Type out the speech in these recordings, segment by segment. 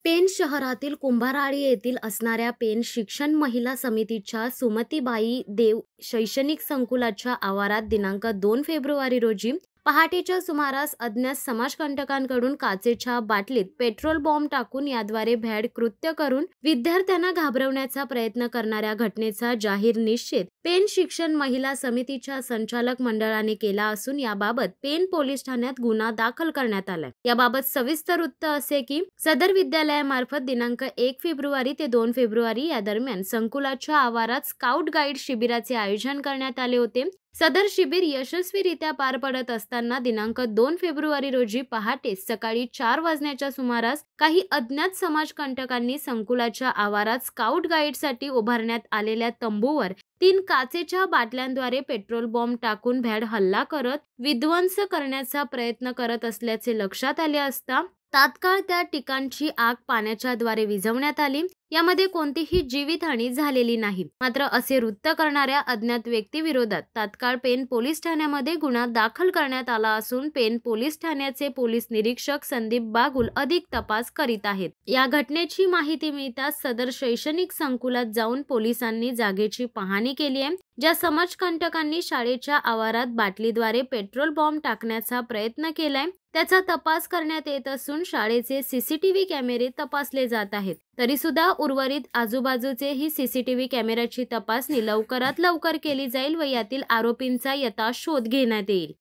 पेण शहरातील कुंभारवाडी येथील असणाऱ्या पेण शिक्षण महिला समितीच्या सुमतीबाई देव शैक्षणिक संकुलाच्या आवारात दिनांक 2 फेब्रुवारी रोजी पहाटेच्या सुमारास अज्ञात समाजकंटकांकडून काचेच्या बाटलीत पेट्रोल बॉम्ब टाकून याद्वारे भ्याड कृत्य करून विद्यार्थ्यांना घाबरवण्याचा प्रयत्न करणाऱ्या घटनेचा जाहीर निषेध पेण शिक्षण महिला समितीच्या संचालक मंडळाने केला असून याबाबत पेण पोलीस ठाण्यात गुन्हा दाखल करण्यात आलाय। याबाबत सविस्तर वृत्त असे की सदर विद्यालयामार्फत दिनांक 1 फेब्रुवारी ते 2 फेब्रुवारी या दरम्यान संकुलाच्या आवारात स्काउट गाईड शिबिराचे आयोजन करण्यात आले होते। सदर शिबिर यशस्वीरित्या पार पडत असताना दिनांक 2 फेब्रुवारी रोजी पहाटे सकाळी 4 वाजण्याच्या सुमारास काही अज्ञात समाजकंटकांनी संकुलाच्या आवारात स्काउट गाईडसाठी उभारण्यात आलेल्या तंबूवर 3 काचेच्या बाटल्यांद्वारे पेट्रोल बॉम्ब टाकून भ्याड हल्ला करत विध्वंस करण्याचा प्रयत्न करत असल्याचे लक्षात आले असता तात्काळ त्या ठिकाणची आग पाण्याच्या द्वारे विझवण्यात आली। यामध्ये कोणतीही जीवितहानी झालेली नाही। मात्र असे वृत्त करणाऱ्या अज्ञात व्यक्तीविरोधात तात्काळ पेण पोलीस ठाण्यामध्ये गुन्हा दाखल करण्यात आला असून पेण पोलीस ठाण्याचे पोलीस निरीक्षक संदीप बागुल अधिक तपास करीत आहेत। या घटनेची माहिती मिळताच सदर शैक्षणिक संकुलात जाऊन पोलिसांनी जागेची पाहणी केली आहे। ज्या समाजकंटकांनी शाळेच्या आवारात बाटलीद्वारे पेट्रोल बॉम्ब टाकण्याचा प्रयत्न केलाय त्याचा तपास करण्यात येत असून शाळेचे सीसीटीव्ही कॅमेरे तपासले जात आहेत। तरी सुद्धा उर्वरित आजूबाजूचे ही सीसीटीव्ही कॅमेऱ्याची तपासणी लवकरात लवकर केली जाईल व यातील आरोपींचा यथा शोध घेण्यात येईल।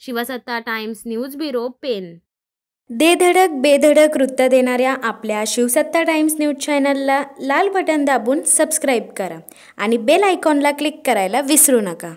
शिवसत्ता टाइम्स न्यूज ब्युरो पेण। दे धडक बेधडक वृत्त देणाऱ्या आपल्या शिवसत्ता टाइम्स न्यूज चॅनलला लाल बटन दाबून सबस्क्राईब करा आणि बेल आयकॉनला क्लिक करायला विसरू नका।